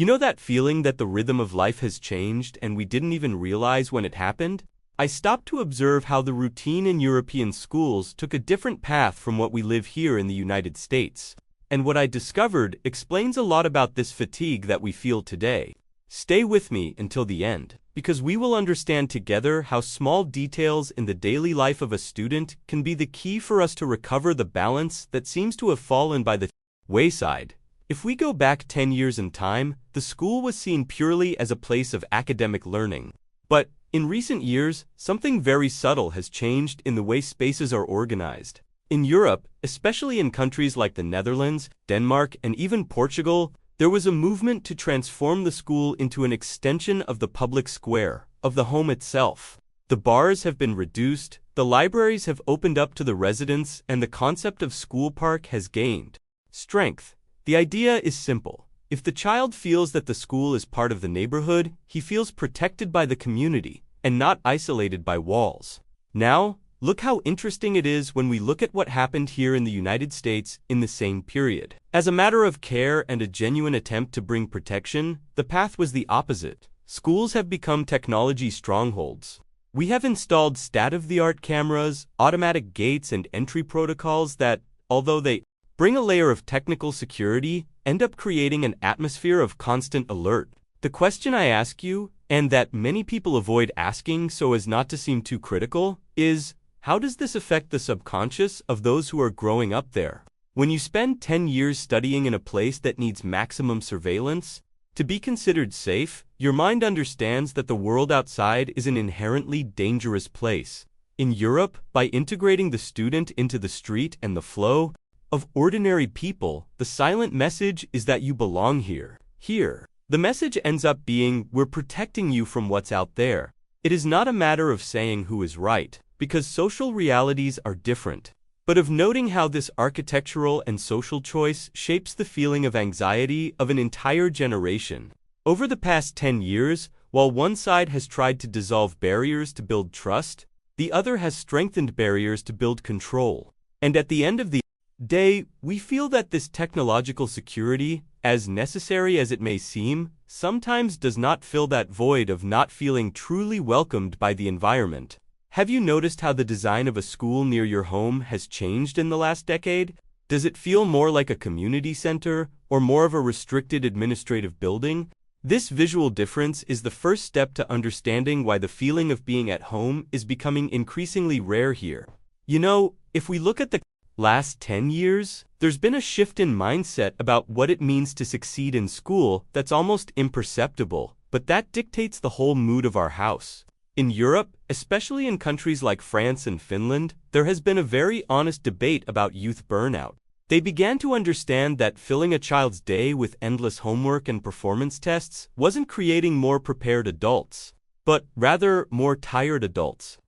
You know that feeling that the rhythm of life has changed and we didn't even realize when it happened? I stopped to observe how the routine in European schools took a different path from what we live here in the United States. And what I discovered explains a lot about this fatigue that we feel today. Stay with me until the end, because we will understand together how small details in the daily life of a student can be the key for us to recover the balance that seems to have fallen by the wayside. If we go back 10 years in time, the school was seen purely as a place of academic learning. But in recent years, something very subtle has changed in the way spaces are organized. In Europe, especially in countries like the Netherlands, Denmark, and even Portugal, there was a movement to transform the school into an extension of the public square, of the home itself. The bars have been reduced, the libraries have opened up to the residents, and the concept of school park has gained strength. The idea is simple. If the child feels that the school is part of the neighborhood, he feels protected by the community, and not isolated by walls. Now, look how interesting it is when we look at what happened here in the United States in the same period. As a matter of care and a genuine attempt to bring protection, the path was the opposite. Schools have become technology strongholds. We have installed state-of-the-art cameras, automatic gates, and entry protocols that, although they bring a layer of technical security, end up creating an atmosphere of constant alert. The question I ask you, and that many people avoid asking so as not to seem too critical, is, how does this affect the subconscious of those who are growing up there? When you spend 10 years studying in a place that needs maximum surveillance, to be considered safe, your mind understands that the world outside is an inherently dangerous place. In Europe, by integrating the student into the street and the flow of ordinary people, the silent message is that you belong here. Here. The message ends up being, we're protecting you from what's out there. It is not a matter of saying who is right, because social realities are different, but of noting how this architectural and social choice shapes the feeling of anxiety of an entire generation. Over the past 10 years, while one side has tried to dissolve barriers to build trust, the other has strengthened barriers to build control. And at the end of the day, we feel that this technological security, as necessary as it may seem, sometimes does not fill that void of not feeling truly welcomed by the environment. Have you noticed how the design of a school near your home has changed in the last decade? Does it feel more like a community center, or more of a restricted administrative building? This visual difference is the first step to understanding why the feeling of being at home is becoming increasingly rare here. You know, if we look at the last 10 years, there's been a shift in mindset about what it means to succeed in school that's almost imperceptible, but that dictates the whole mood of our house. In Europe, especially in countries like France and Finland, there has been a very honest debate about youth burnout. They began to understand that filling a child's day with endless homework and performance tests wasn't creating more prepared adults, but rather more tired adults.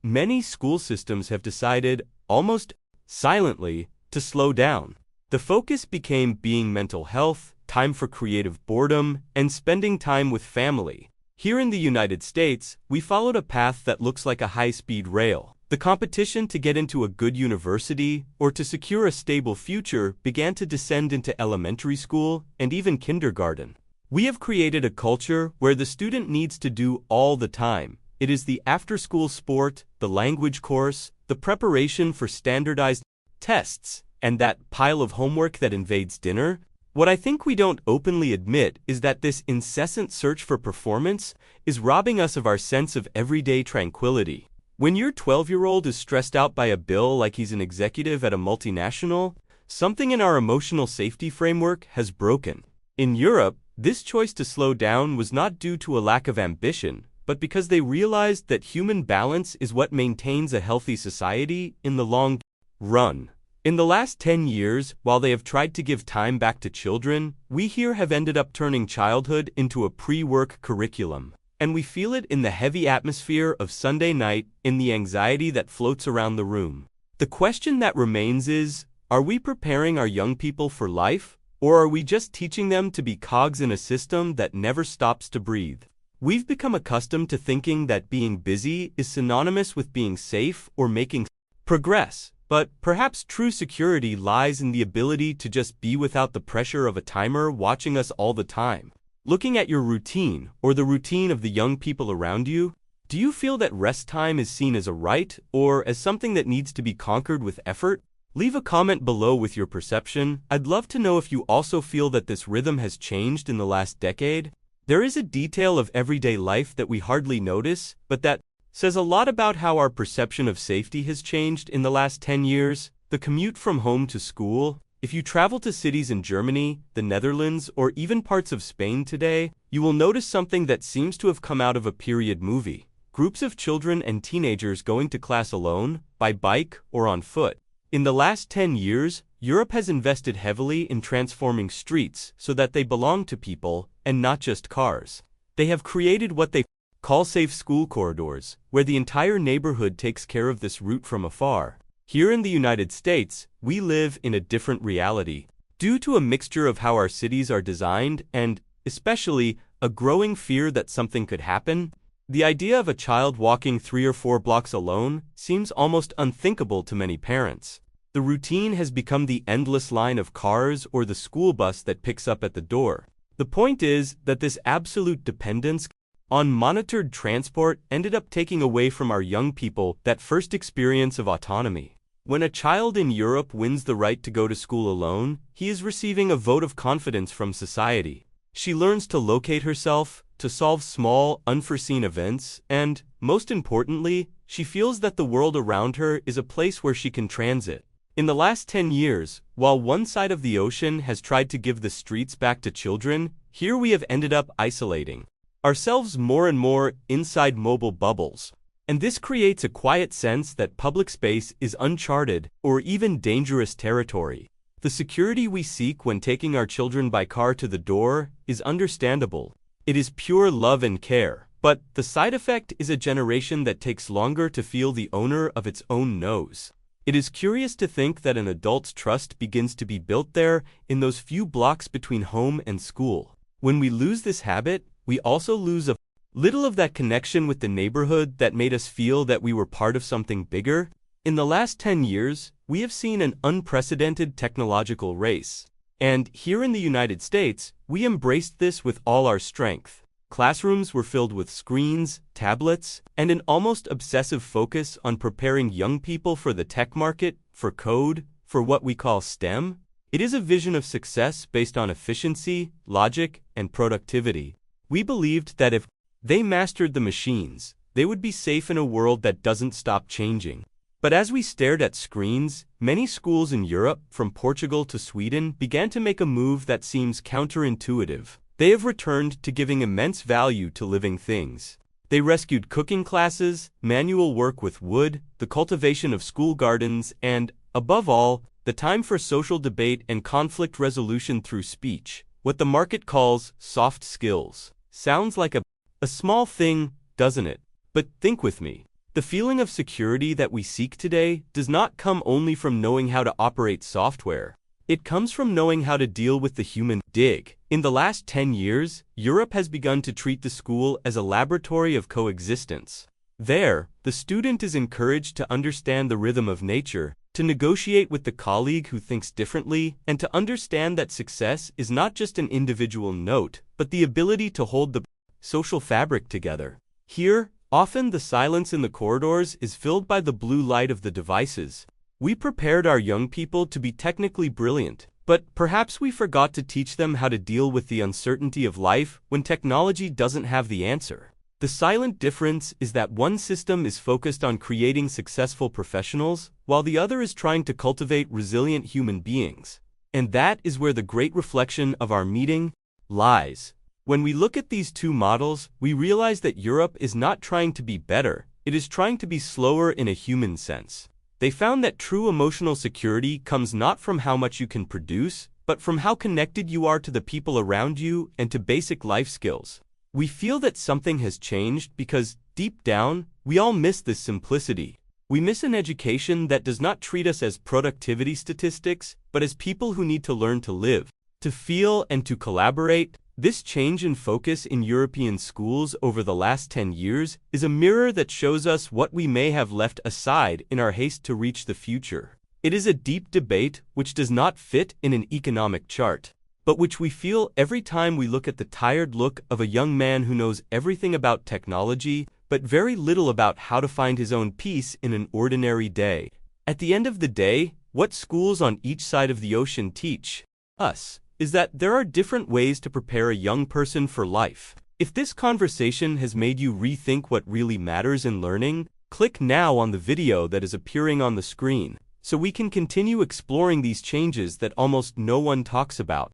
Many school systems have decided, almost silently, to slow down. The focus became being mental health, time for creative boredom, and spending time with family. Here in the United States, we followed a path that looks like a high-speed rail. The competition to get into a good university or to secure a stable future began to descend into elementary school and even kindergarten. We have created a culture where the student needs to do all the time. It is the after-school sport, the language course, the preparation for standardized tests, and that pile of homework that invades dinner. What I think we don't openly admit is that this incessant search for performance is robbing us of our sense of everyday tranquility. When your 12-year-old is stressed out by a bill like he's an executive at a multinational, something in our emotional safety framework has broken. In Europe, this choice to slow down was not due to a lack of ambition, but because they realized that human balance is what maintains a healthy society in the long run. In the last 10 years, while they have tried to give time back to children, we here have ended up turning childhood into a pre-work curriculum. And we feel it in the heavy atmosphere of Sunday night, in the anxiety that floats around the room. The question that remains is, are we preparing our young people for life, or are we just teaching them to be cogs in a system that never stops to breathe? We've become accustomed to thinking that being busy is synonymous with being safe or making progress. But perhaps true security lies in the ability to just be without the pressure of a timer watching us all the time. Looking at your routine, or the routine of the young people around you, do you feel that rest time is seen as a right, or as something that needs to be conquered with effort? Leave a comment below with your perception. I'd love to know if you also feel that this rhythm has changed in the last decade. There is a detail of everyday life that we hardly notice, but that says a lot about how our perception of safety has changed in the last 10 years. The commute from home to school. If you travel to cities in Germany, the Netherlands, or even parts of Spain today, you will notice something that seems to have come out of a period movie. Groups of children and teenagers going to class alone, by bike, or on foot. In the last 10 years, Europe has invested heavily in transforming streets so that they belong to people, and not just cars. They have created what they call safe school corridors, where the entire neighborhood takes care of this route from afar. Here in the United States, we live in a different reality. Due to a mixture of how our cities are designed and, especially, a growing fear that something could happen, the idea of a child walking 3 or 4 blocks alone seems almost unthinkable to many parents. The routine has become the endless line of cars or the school bus that picks up at the door. The point is that this absolute dependence on monitored transport ended up taking away from our young people that first experience of autonomy. When a child in Europe wins the right to go to school alone, he is receiving a vote of confidence from society. She learns to locate herself, to solve small, unforeseen events, and, most importantly, she feels that the world around her is a place where she can transit. In the last 10 years, while one side of the ocean has tried to give the streets back to children, here we have ended up isolating ourselves more and more inside mobile bubbles. And this creates a quiet sense that public space is uncharted or even dangerous territory. The security we seek when taking our children by car to the door is understandable. It is pure love and care, but the side effect is a generation that takes longer to feel the owner of its own nose. It is curious to think that an adult's trust begins to be built there in those few blocks between home and school. When we lose this habit, we also lose a little of that connection with the neighborhood that made us feel that we were part of something bigger. In the last 10 years, we have seen an unprecedented technological race. And here in the United States, we embraced this with all our strength. Classrooms were filled with screens, tablets, and an almost obsessive focus on preparing young people for the tech market, for code, for what we call STEM. It is a vision of success based on efficiency, logic, and productivity. We believed that if they mastered the machines, they would be safe in a world that doesn't stop changing. But as we stared at screens, many schools in Europe, from Portugal to Sweden, began to make a move that seems counterintuitive. They have returned to giving immense value to living things. They rescued cooking classes, manual work with wood, the cultivation of school gardens, and, above all, the time for social debate and conflict resolution through speech, what the market calls soft skills. Sounds like a small thing, doesn't it? But think with me. The feeling of security that we seek today does not come only from knowing how to operate software. It comes from knowing how to deal with the human dig. In the last 10 years, Europe has begun to treat the school as a laboratory of coexistence. There, the student is encouraged to understand the rhythm of nature, to negotiate with the colleague who thinks differently, and to understand that success is not just an individual note, but the ability to hold the social fabric together. Here, often the silence in the corridors is filled by the blue light of the devices. We prepared our young people to be technically brilliant, but perhaps we forgot to teach them how to deal with the uncertainty of life when technology doesn't have the answer. The silent difference is that one system is focused on creating successful professionals, while the other is trying to cultivate resilient human beings. And that is where the great reflection of our meeting lies. When we look at these two models, we realize that Europe is not trying to be better, it is trying to be slower in a human sense. They found that true emotional security comes not from how much you can produce, but from how connected you are to the people around you and to basic life skills. We feel that something has changed because, deep down, we all miss this simplicity. We miss an education that does not treat us as productivity statistics, but as people who need to learn to live, to feel, and to collaborate. This change in focus in European schools over the last 10 years is a mirror that shows us what we may have left aside in our haste to reach the future. It is a deep debate which does not fit in an economic chart, but which we feel every time we look at the tired look of a young man who knows everything about technology, but very little about how to find his own peace in an ordinary day. At the end of the day, what schools on each side of the ocean teach us is that there are different ways to prepare a young person for life. If this conversation has made you rethink what really matters in learning, click now on the video that is appearing on the screen, so we can continue exploring these changes that almost no one talks about.